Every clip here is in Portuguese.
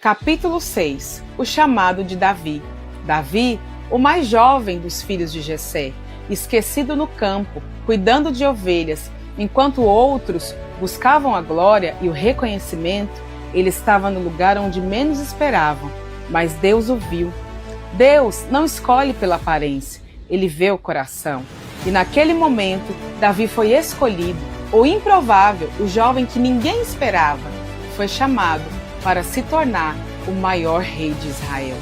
Capítulo 6. O chamado de Davi. Davi, o mais jovem dos filhos de Jessé, esquecido no campo, cuidando de ovelhas, enquanto outros buscavam a glória e o reconhecimento, ele estava no lugar onde menos esperavam, mas Deus o viu. Deus não escolhe pela aparência, ele vê o coração. E naquele momento, Davi foi escolhido, o improvável, o jovem que ninguém esperava, foi chamado para se tornar o maior rei de Israel.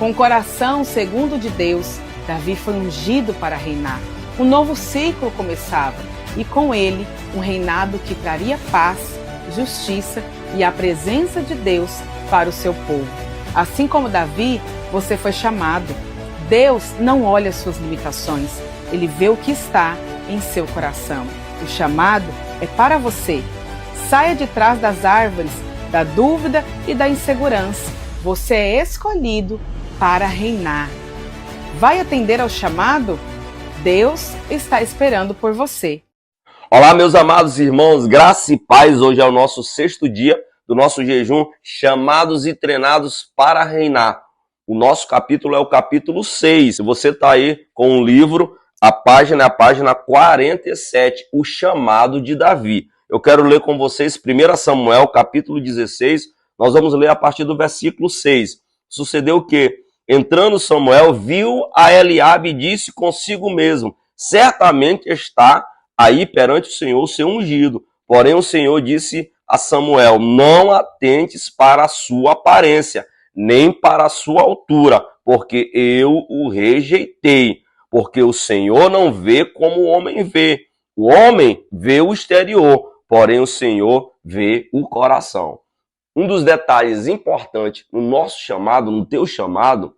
Com o coração segundo de Deus, Davi foi ungido para reinar. Um novo ciclo começava, e com ele, um reinado que traria paz, justiça e a presença de Deus para o seu povo. Assim como Davi, você foi chamado. Deus não olha suas limitações, ele vê o que está em seu coração. O chamado é para você. Saia de trás das árvores da dúvida e da insegurança. Você é escolhido para reinar. Vai atender ao chamado? Deus está esperando por você. Olá, meus amados irmãos, graça e paz. Hoje é o nosso 6º dia do nosso jejum, chamados e treinados para reinar. O nosso capítulo é o capítulo 6. Se você está aí com o livro, a página é a página 47, o chamado de Davi. Eu quero ler com vocês 1 Samuel, capítulo 16. Nós vamos ler a partir do versículo 6. Sucedeu que, entrando Samuel, viu a Eliabe e disse consigo mesmo: certamente está aí perante o Senhor o seu ungido. Porém o Senhor disse a Samuel: não atentes para a sua aparência, nem para a sua altura, porque eu o rejeitei. Porque o Senhor não vê como o homem vê. O homem vê o exterior, porém o Senhor vê o coração. Um dos detalhes importantes no nosso chamado, no teu chamado,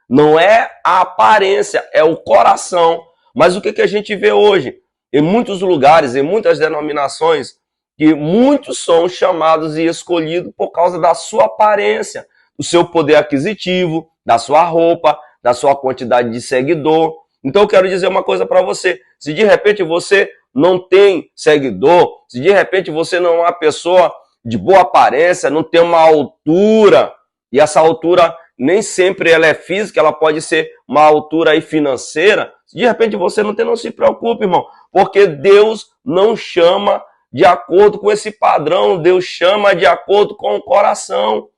não é a aparência, é o coração. Mas o que a gente vê hoje? Em muitos lugares, em muitas denominações, que muitos são chamados e escolhidos por causa da sua aparência, do seu poder aquisitivo, da sua roupa, da sua quantidade de seguidor. Então eu quero dizer uma coisa para você. Se de repente você não tem seguidor, se de repente você não é uma pessoa de boa aparência, não tem uma altura, e essa altura nem sempre ela é física, ela pode ser uma altura aí financeira, se de repente você não tem, não se preocupe, irmão, porque Deus não chama de acordo com esse padrão, Deus chama de acordo com o coração.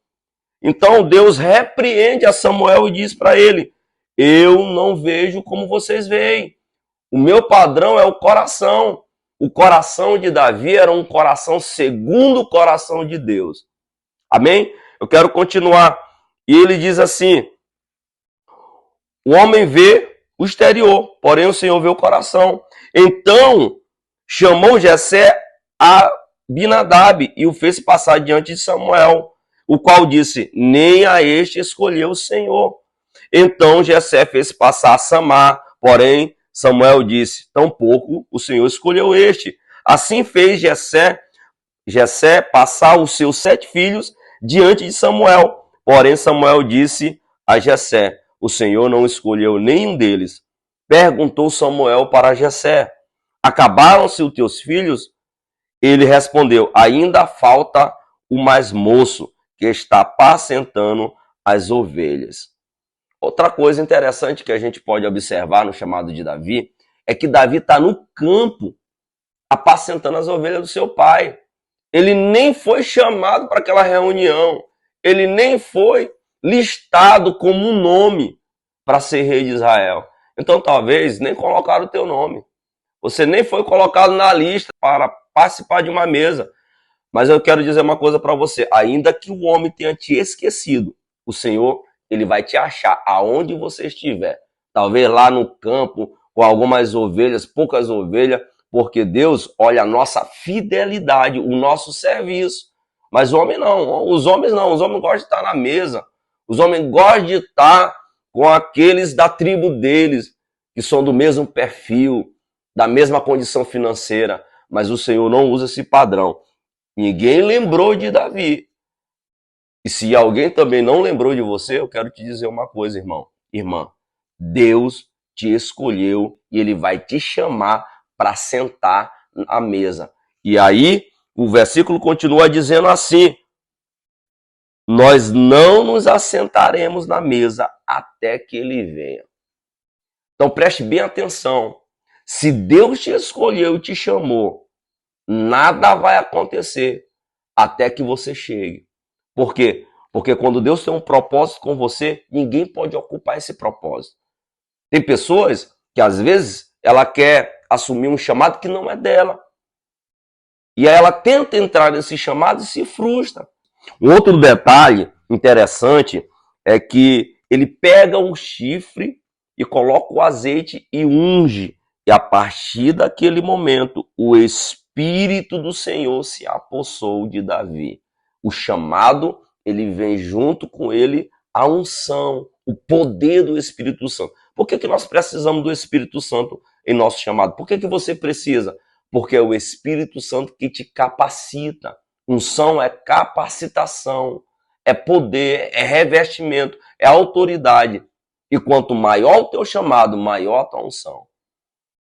Então Deus repreende a Samuel e diz para ele: eu não vejo como vocês veem. O meu padrão é o coração. O coração de Davi era um coração segundo o coração de Deus. Amém? Eu quero continuar. E ele diz assim: o homem vê o exterior, porém o Senhor vê o coração. Então chamou Jessé a Abinadab e o fez passar diante de Samuel, o qual disse: nem a este escolheu o Senhor. Então Jessé fez passar a Samar, porém Samuel disse: tampouco o Senhor escolheu este. Assim fez Jessé passar os seus 7 filhos diante de Samuel. Porém Samuel disse a Jessé: o Senhor não escolheu nenhum deles. Perguntou Samuel para Jessé: acabaram-se os teus filhos? Ele respondeu: ainda falta o mais moço, que está apacentando as ovelhas. Outra coisa interessante que a gente pode observar no chamado de Davi é que Davi está no campo apacentando as ovelhas do seu pai. Ele nem foi chamado para aquela reunião. Ele nem foi listado como um nome para ser rei de Israel. Então talvez nem colocaram o teu nome. Você nem foi colocado na lista para participar de uma mesa. Mas eu quero dizer uma coisa para você. Ainda que o homem tenha te esquecido, o Senhor, ele vai te achar aonde você estiver. Talvez lá no campo, com algumas ovelhas, poucas ovelhas, porque Deus olha a nossa fidelidade, o nosso serviço. Mas o homem não, os homens gostam de estar na mesa. Os homens gostam de estar com aqueles da tribo deles, que são do mesmo perfil, da mesma condição financeira. Mas o Senhor não usa esse padrão. Ninguém lembrou de Davi. E se alguém também não lembrou de você, eu quero te dizer uma coisa, irmão, irmã. Deus te escolheu e ele vai te chamar para sentar à mesa. E aí, o versículo continua dizendo assim: nós não nos assentaremos na mesa até que ele venha. Então preste bem atenção. Se Deus te escolheu e te chamou, nada vai acontecer até que você chegue. Por quê? Porque quando Deus tem um propósito com você, ninguém pode ocupar esse propósito. Tem pessoas que às vezes ela quer assumir um chamado que não é dela. E aí ela tenta entrar nesse chamado e se frustra. Um outro detalhe interessante é que ele pega um chifre e coloca o azeite e unge. E a partir daquele momento, o Espírito do Senhor se apossou de Davi. O chamado, ele vem junto com ele a unção, o poder do Espírito Santo. Por que nós precisamos do Espírito Santo em nosso chamado? Por que você precisa? Porque é o Espírito Santo que te capacita. Unção é capacitação, é poder, é revestimento, é autoridade. E quanto maior o teu chamado, maior a tua unção.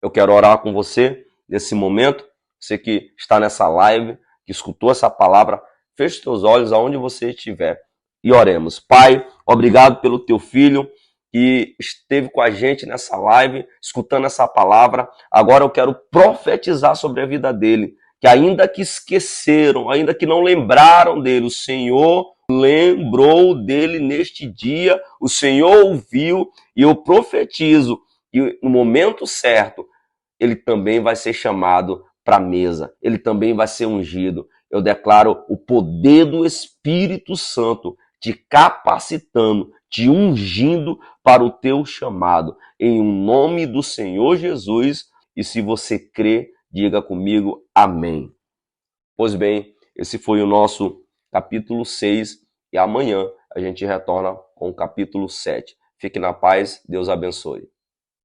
Eu quero orar com você nesse momento. Você que está nessa live, que escutou essa palavra, feche teus olhos aonde você estiver e oremos. Pai, obrigado pelo teu filho que esteve com a gente nessa live, escutando essa palavra. Agora eu quero profetizar sobre a vida dele, que ainda que esqueceram, ainda que não lembraram dele, o Senhor lembrou dele neste dia, o Senhor ouviu, e eu profetizo que no momento certo, ele também vai ser chamado para a mesa, ele também vai ser ungido. Eu declaro o poder do Espírito Santo te capacitando, te ungindo para o teu chamado, em nome do Senhor Jesus. E se você crê, diga comigo, amém. Pois bem, esse foi o nosso capítulo 6 e amanhã a gente retorna com o capítulo 7. Fique na paz, Deus abençoe.